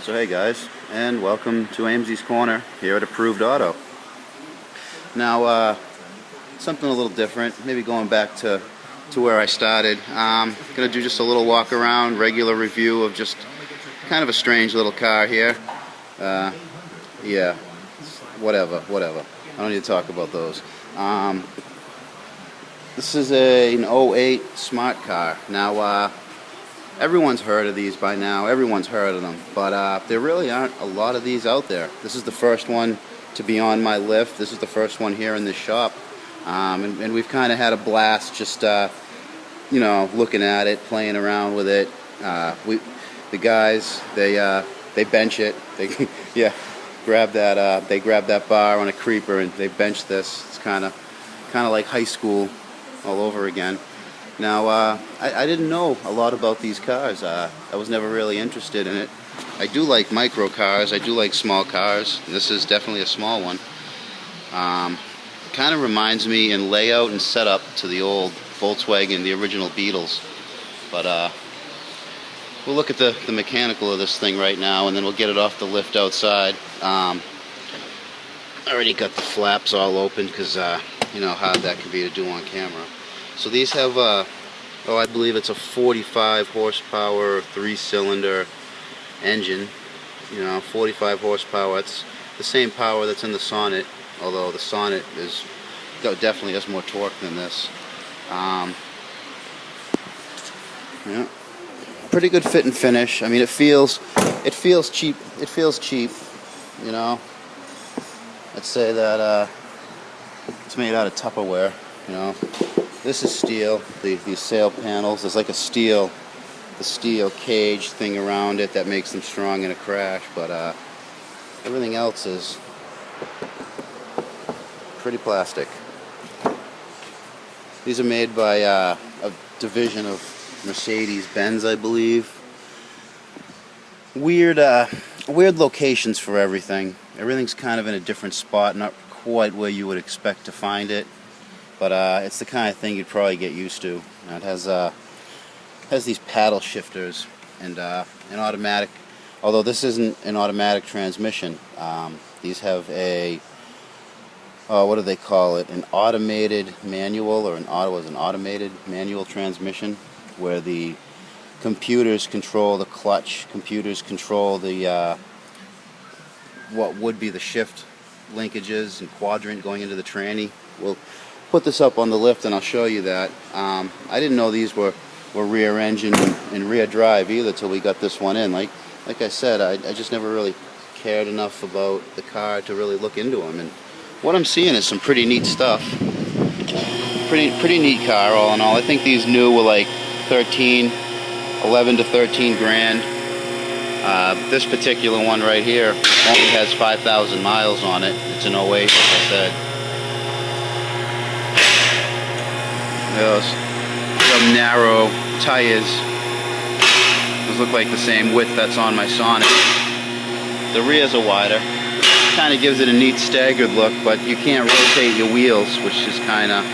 So hey guys, and welcome to Amesey's Corner here at Approved Auto. Now, something a little different, maybe going back to where I started. I'm going to do just a little walk around, regular review of just kind of a strange little car here. Yeah, whatever. I don't need to talk about those. This is an '08 smart car. Now, everyone's heard of these by now. Everyone's heard of them. But there really aren't a lot of these out there. This is the first one to be on my lift. This is the first one here in this shop. And we've kind of had a blast just, looking at it, playing around with it. The guys, they bench it. They, yeah, grab that. They grab that bar on a creeper and they bench this. It's kind of like high school all over again. Now, I didn't know a lot about these cars. I was never really interested in it. I do like micro cars. I do like small cars. This is definitely a small one. Kind of reminds me in layout and setup to the old Volkswagen, the original Beetles. But we'll look at the mechanical of this thing right now, and then we'll get it off the lift outside. I already got the flaps all open because you know how hard that can be to do on camera. So these have, I believe it's a 45 horsepower, 3-cylinder engine. 45 horsepower. It's the same power that's in the Sonnet, although the Sonnet definitely has more torque than this. Yeah, pretty good fit and finish. I mean, it feels cheap. It feels cheap. I'd say that it's made out of Tupperware. This is steel. These sail panels, there's like the steel cage thing around it that makes them strong in a crash, but everything else is pretty plastic. These are made by a division of Mercedes-Benz, I believe. Weird locations for everything. Everything's kind of in a different spot, not quite where you would expect to find it. But it's the kind of thing you'd probably get used to. It has these paddle shifters and an automatic. Although this isn't an automatic transmission, these have a what do they call it? An automated manual, or an automated manual transmission, where the computers control the clutch. Computers control the what would be the shift linkages and quadrant going into the tranny. We'll put this up on the lift and I'll show you that. I didn't know these were rear engine and rear drive either till we got this one in. Like I said, I just never really cared enough about the car to really look into them. And what I'm seeing is some pretty neat stuff. Pretty neat car all in all. I think these new were like 11 to 13 grand. This particular one right here only has 5,000 miles on it. It's an '08, like I said. Those real narrow tires. Those look like the same width that's on my Sonnet. The rears are wider. Kind of gives it a neat staggered look, but you can't rotate your wheels, which is kind of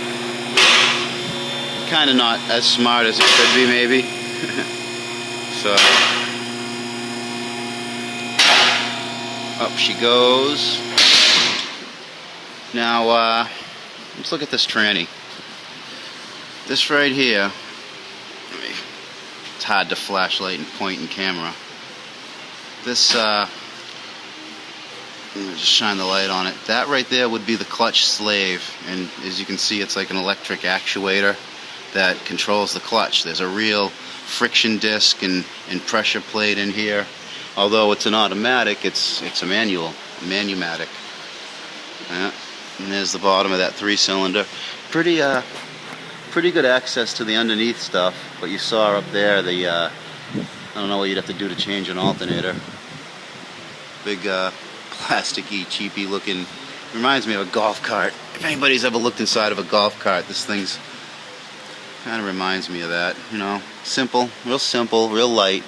not as smart as it could be, maybe. So up she goes. Now let's look at this tranny. This right here, it's hard to flashlight and point and camera. This, let me just shine the light on it. That right there would be the clutch slave, and as you can see, it's like an electric actuator that controls the clutch. There's a real friction disc and pressure plate in here. Although it's an automatic, it's a manumatic. Yeah. And there's the bottom of that 3-cylinder. Pretty good access to the underneath stuff, but you saw up there the I don't know what you'd have to do to change an alternator. Big plasticky, cheapy looking, reminds me of a golf cart. If anybody's ever looked inside of a golf cart, this thing's kind of reminds me of that. Simple, real light.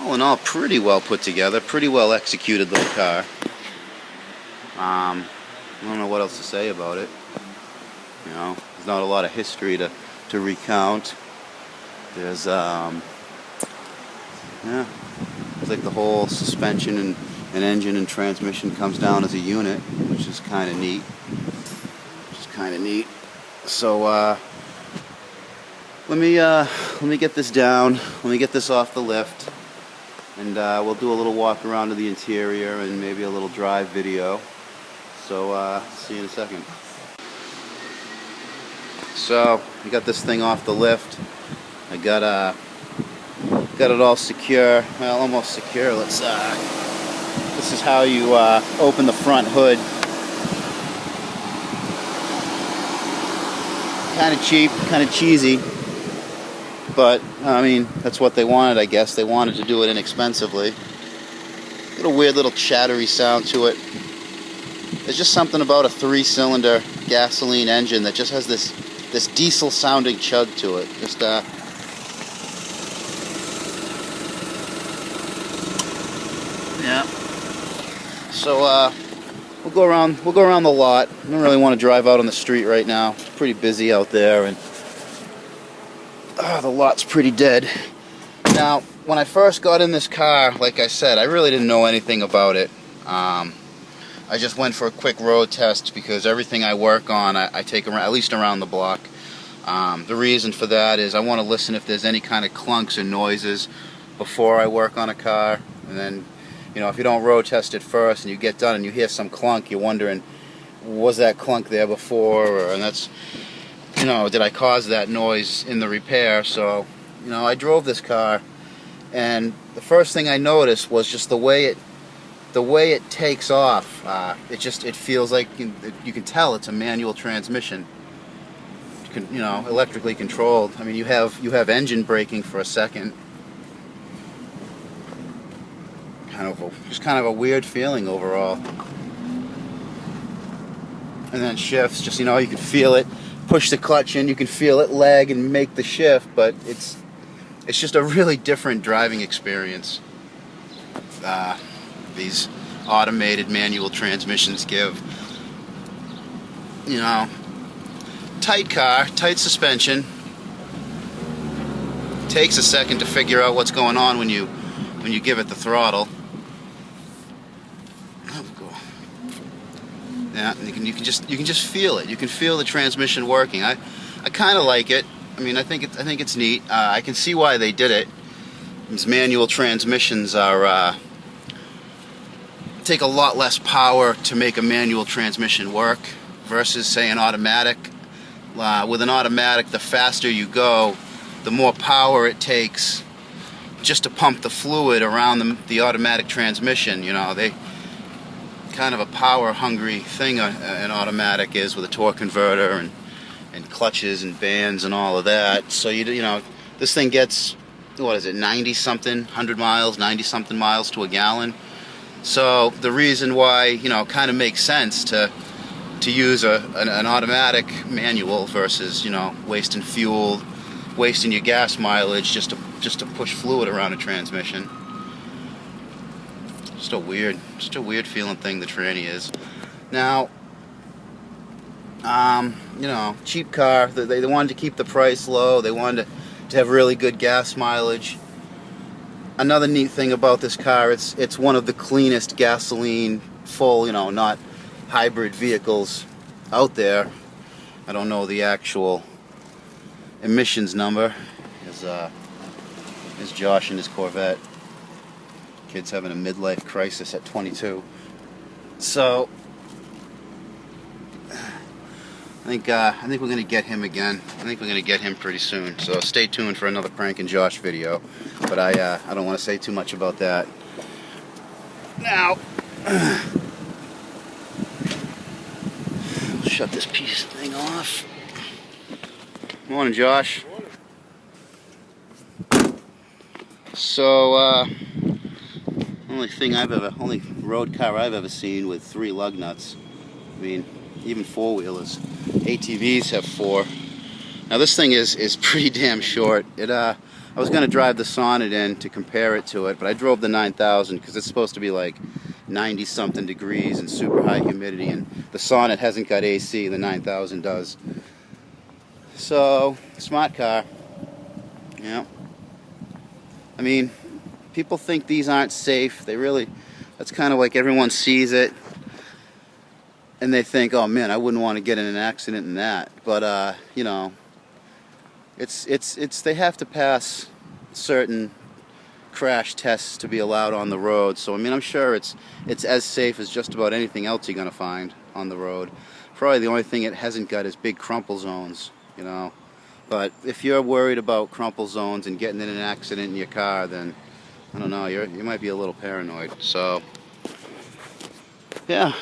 All in all, pretty well put together, pretty well executed little car. I don't know what else to say about it. There's not a lot of history to recount. There's Yeah, it's like the whole suspension and engine and transmission comes down as a unit, which is kind of neat. So let me get this down. Let me get this off the lift, and we'll do a little walk around to the interior and maybe a little drive video. So see you in a second. So I got this thing off the lift. I got it all secure. Well, almost secure. Let's. This is how you open the front hood. Kind of cheap, kind of cheesy, but I mean that's what they wanted, I guess. They wanted to do it inexpensively. Got a weird little chattery sound to it. There's just something about a 3-cylinder gasoline engine that just has this diesel sounding chug to it. Just yeah. So we'll go around the lot. I don't really want to drive out on the street right now. It's pretty busy out there, and the lot's pretty dead. Now, when I first got in this car, like I said, I really didn't know anything about it. I just went for a quick road test because everything I work on, I take around, at least around the block. The reason for that is I want to listen if there's any kind of clunks or noises before I work on a car, and then, you know, if you don't road test it first and you get done and you hear some clunk, you're wondering, was that clunk there before? And that's, you know, did I cause that noise in the repair? So, you know, I drove this car, and the first thing I noticed was just the way it takes off. It feels like you can tell it's a manual transmission. You know, electrically controlled. I mean, you have engine braking for a second. Just kind of a weird feeling overall. And then shifts, just, you know, you can feel it. Push the clutch in, you can feel it lag and make the shift, but it's just a really different driving experience. These automated manual transmissions give. You know, tight car, tight suspension. Takes a second to figure out what's going on when you give it the throttle. Yeah, you can just feel it. You can feel the transmission working. I kind of like it. I mean, I think it's neat. I can see why they did it. These manual transmissions are take a lot less power to make a manual transmission work versus, say, an automatic. With an automatic, the faster you go, the more power it takes just to pump the fluid around the automatic transmission. You know, they kind of a power-hungry thing an automatic is, with a torque converter and clutches and bands and all of that. So you know, this thing gets, what is it, 90-something, 100 miles, 90-something miles to a gallon. So the reason why, you know, kind of makes sense to use an automatic manual versus, you know, wasting fuel, wasting your gas mileage just to push fluid around a transmission. Just a weird feeling thing the tranny is. Now, you know, cheap car. They wanted to keep the price low. They wanted to have really good gas mileage. Another neat thing about this car, it's one of the cleanest gasoline full, you know, not hybrid vehicles out there. I don't know the actual emissions number. Is Josh in his Corvette. Kid's having a midlife crisis at 22. So I think we're gonna get him again. I think we're gonna get him pretty soon. So stay tuned for another Prank and Josh video. But I don't want to say too much about that. Now, shut this piece of thing off. Morning, Josh. So only road car I've ever seen with 3 lug nuts. I mean, even 4-wheelers. ATVs have 4. Now this thing is pretty damn short. I was going to drive the Sonnet in to compare it to it, but I drove the 9000 because it's supposed to be like 90-something degrees and super high humidity, and the Sonnet hasn't got AC, the 9000 does. So, smart car. Yeah. I mean, people think these aren't safe. They really, that's kind of like everyone sees it and they think, oh man, I wouldn't want to get in an accident in that. But you know, it's they have to pass certain crash tests to be allowed on the road. So I mean, I'm sure it's as safe as just about anything else you're gonna find on the road. Probably the only thing it hasn't got is big crumple zones, you know. But if you're worried about crumple zones and getting in an accident in your car, then I don't know, you might be a little paranoid. So yeah,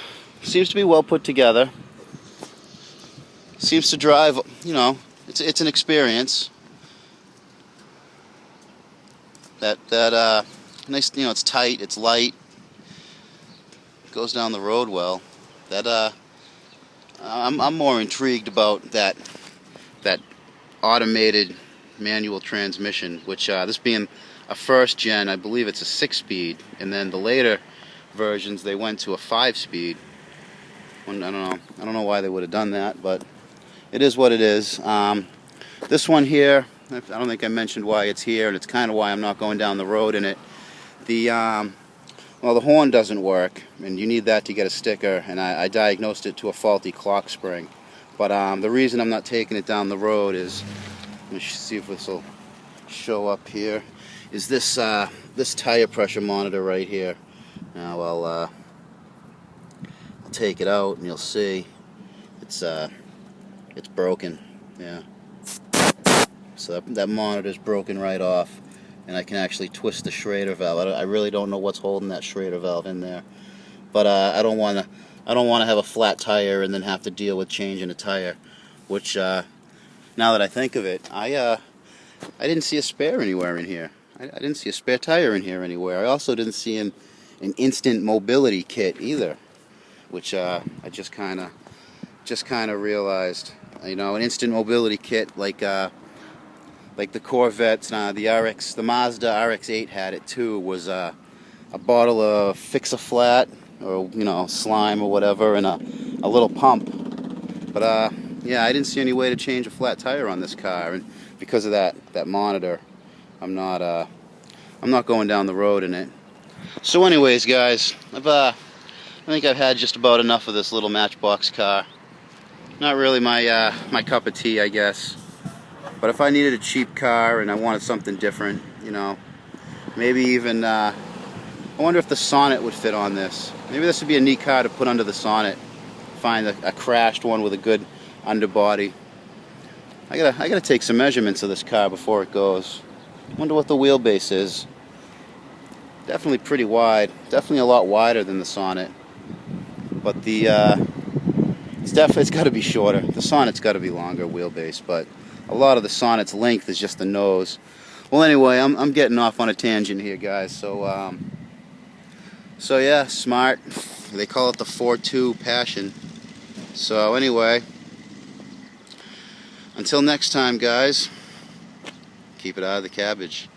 seems to be well put together. Seems to drive, you know, it's an experience. That nice, you know, it's tight, it's light, goes down the road well. That I'm more intrigued about that automated manual transmission, which this being a first gen, I believe it's a 6-speed, and then the later versions they went to a 5-speed. I don't know why they would have done that, but it is what it is. This one here, I don't think I mentioned why it's here, and it's kind of why I'm not going down the road in it. Well, the horn doesn't work, and you need that to get a sticker, and I diagnosed it to a faulty clock spring. But the reason I'm not taking it down the road is, let me see if this will show up here, is this this tire pressure monitor right here. Now I'll take it out, and you'll see it's broken. Yeah. So that monitor's broken right off, and I can actually twist the Schrader valve. I really don't know what's holding that Schrader valve in there, but I don't want to have a flat tire and then have to deal with changing a tire. Which now that I think of it, I didn't see a spare anywhere in here. I didn't see a spare tire in here anywhere. I also didn't see an instant mobility kit either, which I just kind of realized. You know, an instant mobility kit like the Corvettes, the Mazda RX-8 had it too, was a bottle of Fix-A-Flat, or you know, slime or whatever, and a little pump. But yeah, I didn't see any way to change a flat tire on this car, and because of that monitor, I'm not going down the road in it. So anyways, guys, I think I've had just about enough of this little Matchbox car. Not really my cup of tea, I guess. But if I needed a cheap car and I wanted something different, you know, maybe even, I wonder if the Sonnet would fit on this. Maybe this would be a neat car to put under the Sonnet. Find a crashed one with a good underbody. I gotta take some measurements of this car before it goes. Wonder what the wheelbase is. Definitely pretty wide. Definitely a lot wider than the Sonnet. But it's got to be shorter. The Sonnet's got to be longer wheelbase, but a lot of the Sonnet's length is just the nose. Well, anyway, I'm getting off on a tangent here, guys. So yeah, Smart. They call it the 4.2 Passion. So anyway, until next time, guys, keep it out of the cabbage.